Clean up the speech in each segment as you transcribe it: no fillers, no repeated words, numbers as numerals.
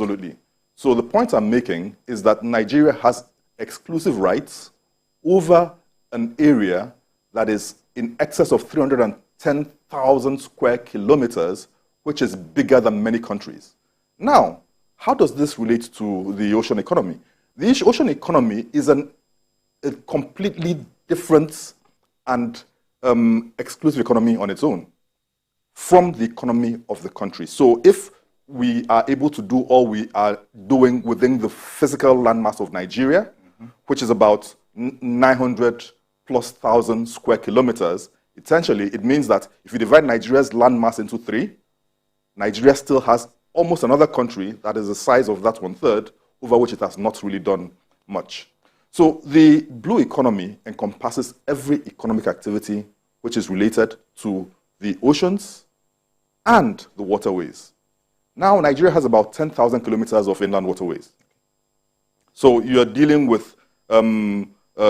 Absolutely. So the point I'm making is that Nigeria has exclusive rights over an area that is in excess of 310,000 square kilometers, which is bigger than many countries. Now, how does this relate to the ocean economy? The ocean economy is a completely different and exclusive economy on its own from the economy of the country. So if we are able to do all we are doing within the physical landmass of Nigeria, which is about 900 plus thousand square kilometers, essentially it means that if you divide Nigeria's landmass into three, Nigeria still has almost another country that is the size of that one-third, over which it has not really done much. So the blue economy encompasses every economic activity which is related to the oceans and the waterways. Now, Nigeria has about 10,000 kilometers of inland waterways. So you're dealing with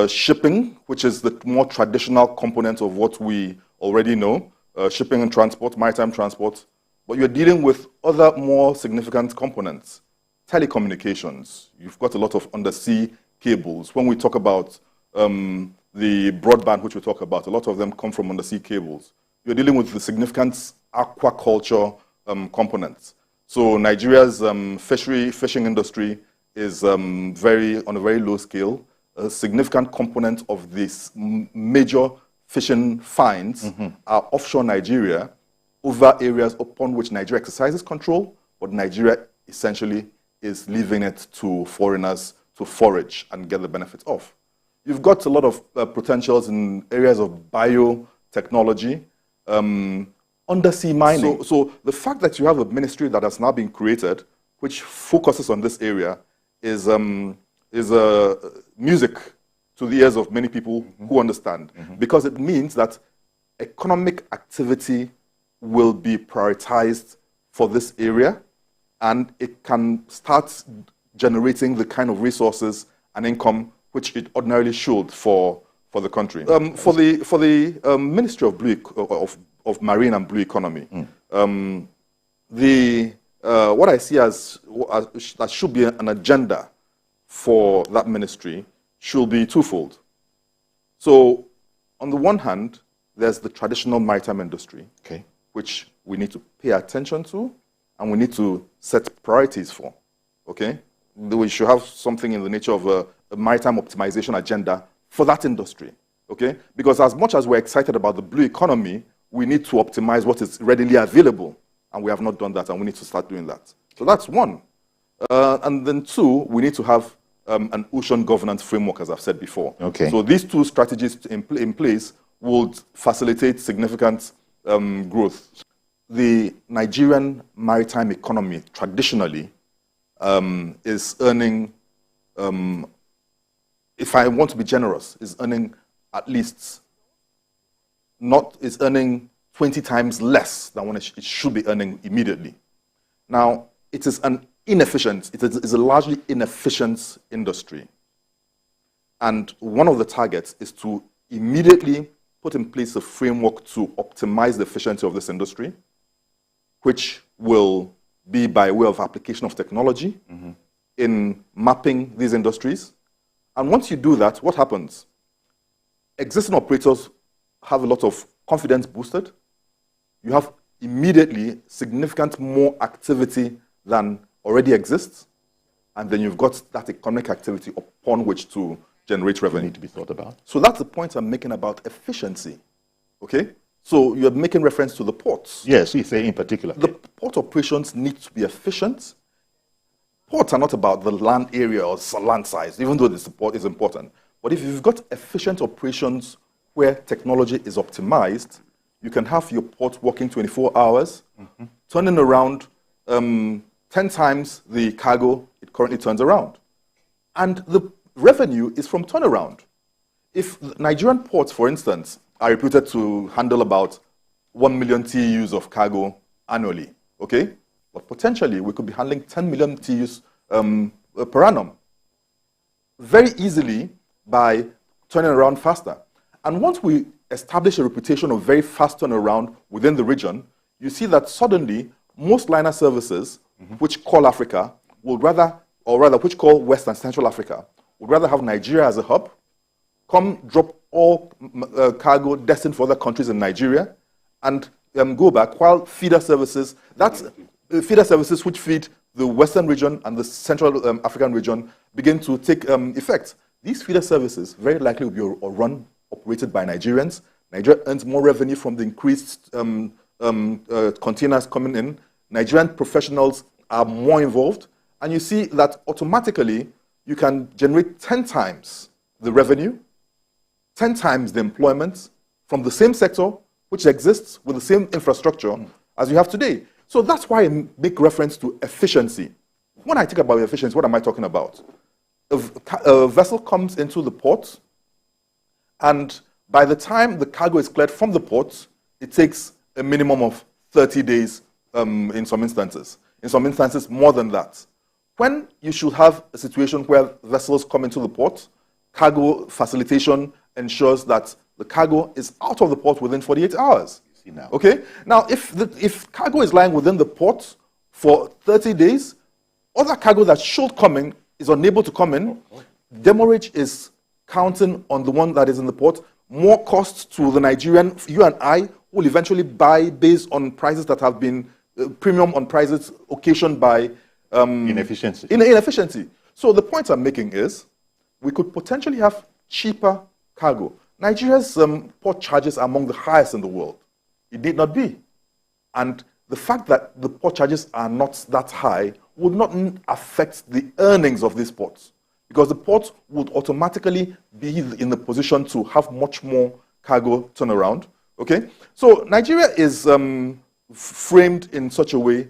shipping, which is the more traditional component of what we already know, shipping and transport, maritime transport. But you're dealing with other more significant components. Telecommunications, you've got a lot of undersea cables. When we talk about the broadband, which we talk about, a lot of them come from undersea cables. You're dealing with the significant aquaculture components. So Nigeria's fishing industry is on a very low scale. A significant component of these major fishing finds are offshore Nigeria, over areas upon which Nigeria exercises control, but Nigeria essentially is leaving it to foreigners to forage and get the benefits of. You've got a lot of potentials in areas of biotechnology, undersea mining. So the fact that you have a ministry that has now been created, which focuses on this area, is music to the ears of many people who understand, because it means that economic activity will be prioritized for this area, and it can start generating the kind of resources and income which it ordinarily should for the country. For the Ministry of Marine and Blue Economy, what I see as that should be an agenda for that ministry should be twofold. So, on the one hand, there's the traditional maritime industry, which we need to pay attention to, and we need to set priorities for. Okay, we should have something in the nature of a maritime optimization agenda for that industry. Okay, because as much as we're excited about the blue economy, we need to optimize what is readily available, and we have not done that, and we need to start doing that. So that's one. And then two, we need to have an ocean governance framework, as I've said before. Okay. So these two strategies in place would facilitate significant growth. The Nigerian maritime economy traditionally is earning, if I want to be generous, is earning at least is earning 20 times less than what it should be earning immediately. Now, it is a largely inefficient industry. And one of the targets is to immediately put in place a framework to optimize the efficiency of this industry, which will be by way of application of technology in mapping these industries. And once you do that, what happens? Existing operators have a lot of confidence boosted. You have immediately significant more activity than already exists, and then you've got that economic activity upon which to generate revenue. Need to be thought about. So that's the point I'm making about efficiency. Okay? So you're making reference to the ports. Yes, you say in particular. The port operations need to be efficient. Ports are not about the land area or land size, even though the support is important. But if you've got efficient operations where technology is optimized, you can have your port working 24 hours, turning around 10 times the cargo it currently turns around. And the revenue is from turnaround. If Nigerian ports, for instance, are reputed to handle about 1 million TEUs of cargo annually, okay? But potentially, we could be handling 10 million TEUs per annum very easily by turning around faster. And once we establish a reputation of very fast turnaround within the region, you see that suddenly most liner services, which call Africa, would rather, or rather, which call West and Central Africa, would rather have Nigeria as a hub, come drop all cargo destined for other countries in Nigeria, and go back, while feeder services, that's feeder services which feed the Western region and the Central African region, begin to take effect. These feeder services very likely will be operated by Nigerians. Nigeria earns more revenue from the increased containers coming in. Nigerian professionals are more involved, and you see that automatically you can generate 10 times the revenue, 10 times the employment from the same sector which exists with the same infrastructure as you have today. So that's why I make reference to efficiency. When I think about efficiency, what am I talking about? A vessel comes into the port, and by the time the cargo is cleared from the port, it takes a minimum of 30 days in some instances. In some instances, more than that. When you should have a situation where vessels come into the port, cargo facilitation ensures that the cargo is out of the port within 48 hours. You see now. Okay? Now, if cargo is lying within the port for 30 days, other cargo that should come in is unable to come in. Demurrage is counting on the one that is in the port. More costs to the Nigerian, you and I, will eventually buy based on prices that have been premium on prices occasioned by inefficiency. Inefficiency. So the point I'm making is we could potentially have cheaper cargo. Nigeria's port charges are among the highest in the world. It need not be. And the fact that the port charges are not that high would not affect the earnings of these ports, because the ports would automatically be in the position to have much more cargo turnaround. Okay? So Nigeria is framed in such a way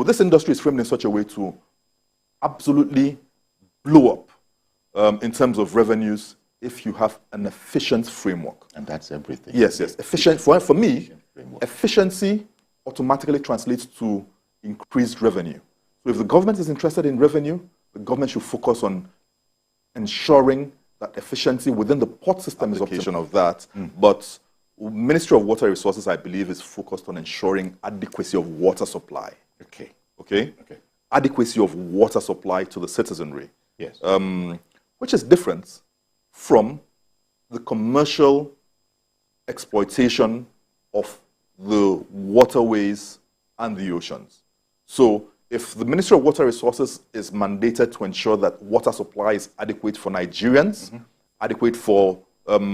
this industry is framed in such a way to absolutely blow up in terms of revenues if you have an efficient framework. And that's everything. Yes. Efficient, for me, efficiency automatically translates to increased revenue. So if the government is interested in revenue, the government should focus on ensuring that efficiency within the port system is application of that. But Ministry of Water Resources, I believe, is focused on ensuring adequacy of water supply. Okay? Adequacy of water supply to the citizenry. Yes. Which is different from the commercial exploitation of the waterways and the oceans. So if the Ministry of Water Resources is mandated to ensure that water supply is adequate for Nigerians, adequate for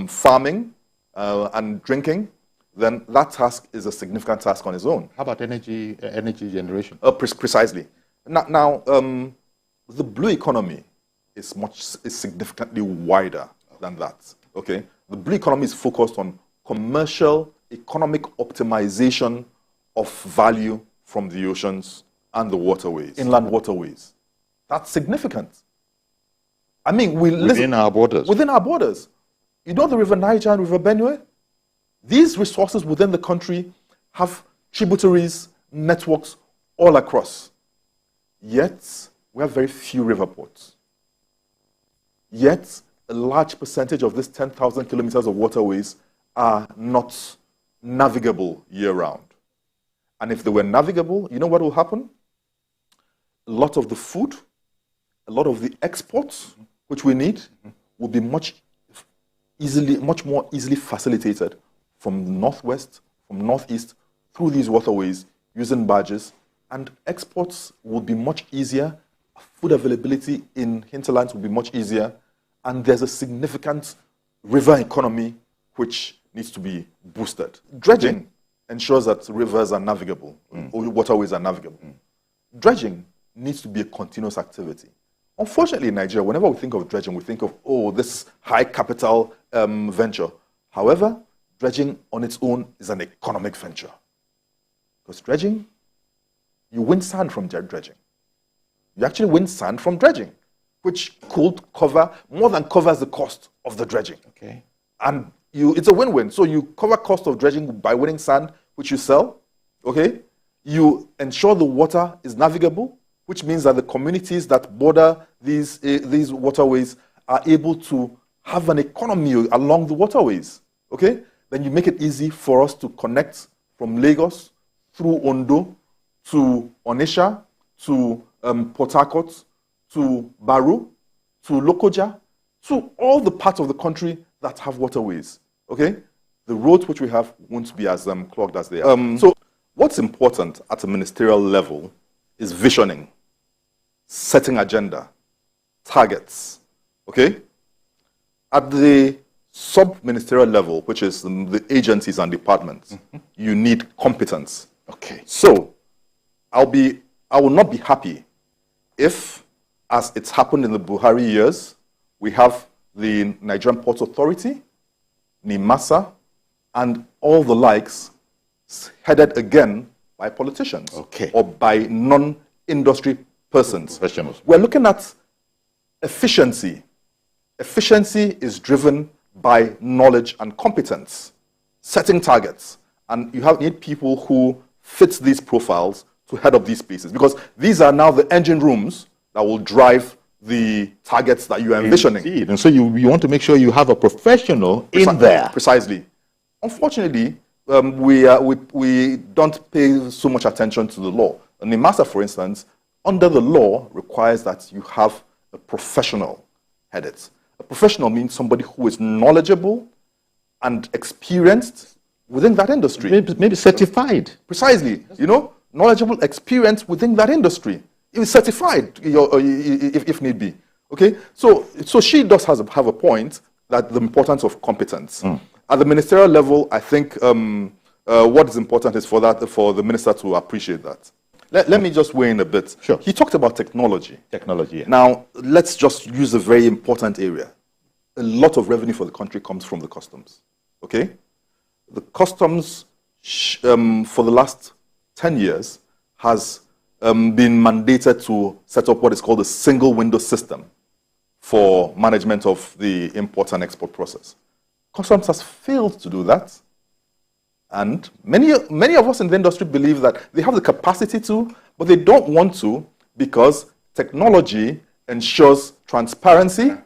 farming and drinking, then that task is a significant task on its own. How about energy generation? Precisely. Now, the blue economy is significantly wider than that. Okay, the blue economy is focused on commercial, economic optimization of value from the oceans and the waterways, inland waterways. That's significant. I mean, within our borders. Within our borders. You know the River Niger and River Benue? These resources within the country have tributaries, networks all across. Yet, we have very few river ports. Yet, a large percentage of these 10,000 kilometers of waterways are not navigable year-round. And if they were navigable, you know what will happen? A lot of the food, a lot of the exports which we need will be much more easily facilitated from the northwest, from northeast, through these waterways using barges, and exports will be much easier. Food availability in hinterlands will be much easier, and there's a significant river economy which needs to be boosted. Dredging ensures that rivers are navigable, or waterways are navigable. Dredging needs to be a continuous activity. Unfortunately, in Nigeria, whenever we think of dredging, we think of, this high capital venture. However, dredging on its own is an economic venture. Because dredging, you win sand from dredging. You actually win sand from dredging, which could more than covers the cost of the dredging. Okay. And it's a win-win. So you cover cost of dredging by winning sand, which you sell. Okay. You ensure the water is navigable, which means that the communities that border these waterways are able to have an economy along the waterways. Okay. Then you make it easy for us to connect from Lagos through Ondo to Onitsha to Port Harcourt, to Barrow, to Lokoja, to all the parts of the country that have waterways. Okay? The roads which we have won't be as clogged as they are. So what's important at a ministerial level is visioning, setting agenda, targets. Okay? At the sub-ministerial level, which is the agencies and departments, you need competence. Okay. So I will not be happy if, as it's happened in the Buhari years, we have the Nigerian Ports Authority, NIMASA, and all the likes headed again by politicians or by non-industry persons. Professionals. We're looking at efficiency. Efficiency is driven by knowledge and competence, setting targets. And you need people who fit these profiles to head up these spaces, because these are now the engine rooms that will drive the targets that you are envisioning. Indeed. And so you want to make sure you have a professional in there. Precisely. Unfortunately, we don't pay so much attention to the law. And NIMASA, for instance, under the law requires that you have a professional head it. A professional means somebody who is knowledgeable and experienced within that industry. Maybe certified. Precisely. Knowledgeable, experience within that industry. It's certified, if need be. Okay? So she does have a point, that the importance of competence. At the ministerial level, I think what is important is for the minister to appreciate that. Let me just weigh in a bit. Sure. He talked about technology. Technology, yeah. Now, let's just use a very important area. A lot of revenue for the country comes from the customs. Okay? The customs, for the last 10 years, has been mandated to set up what is called a single window system for management of the import and export process. Customs has failed to do that. And many of us in the industry believe that they have the capacity to, but they don't want to, because technology ensures transparency,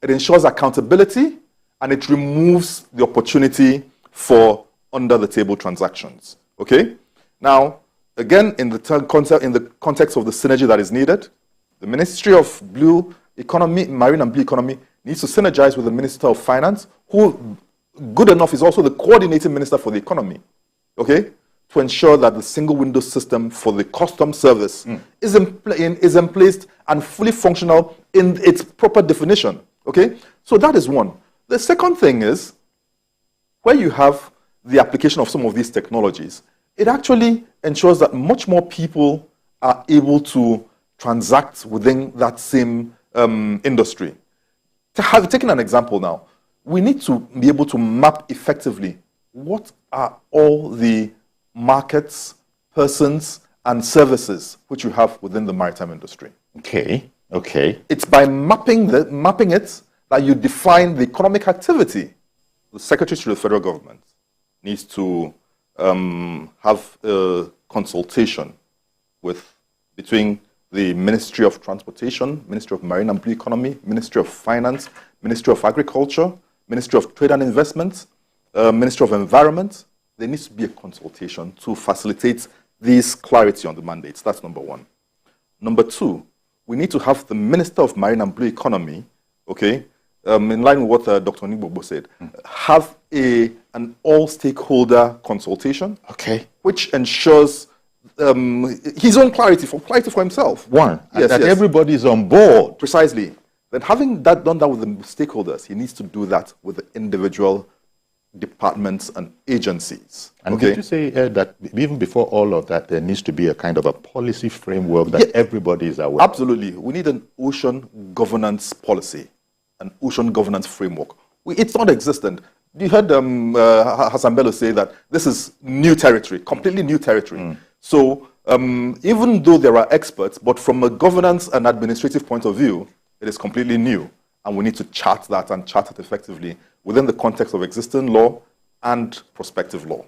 it ensures accountability, and it removes the opportunity for under-the-table transactions. Okay? Now, again, in the context of the synergy that is needed, the Ministry of Blue Economy, Marine and Blue Economy, needs to synergize with the Minister of Finance, who, good enough, is also the coordinating minister for the economy, okay, to ensure that the single window system for the customs service is in place and fully functional in its proper definition, okay? So that is one. The second thing is, where you have the application of some of these technologies, it actually ensures that much more people are able to transact within that same industry. Taking an example now, we need to be able to map effectively what are all the markets, persons, and services which you have within the maritime industry. Okay. It's by mapping it that you define the economic activity. The Secretary to the Federal Government needs to have a consultation between the Ministry of Transportation, Ministry of Marine and Blue Economy, Ministry of Finance, Ministry of Agriculture, Ministry of Trade and Investment, Ministry of Environment. There needs to be a consultation to facilitate this clarity on the mandates. That's number one. Number two, we need to have the Minister of Marine and Blue Economy, okay, in line with what Dr. Onigbobo said, have an all-stakeholder consultation, okay, which ensures his own clarity for himself. That everybody is on board. Precisely. Then having done that with the stakeholders, he needs to do that with the individual departments and agencies. And did you say that even before all of that, there needs to be a kind of a policy framework that everybody is aware of? Absolutely. We need an ocean governance policy, an ocean governance framework. It's not existent. You heard Hassan Bello say that this is new territory, completely new territory. So even though there are experts, but from a governance and administrative point of view, it is completely new. And we need to chart that and chart it effectively within the context of existing law and prospective law.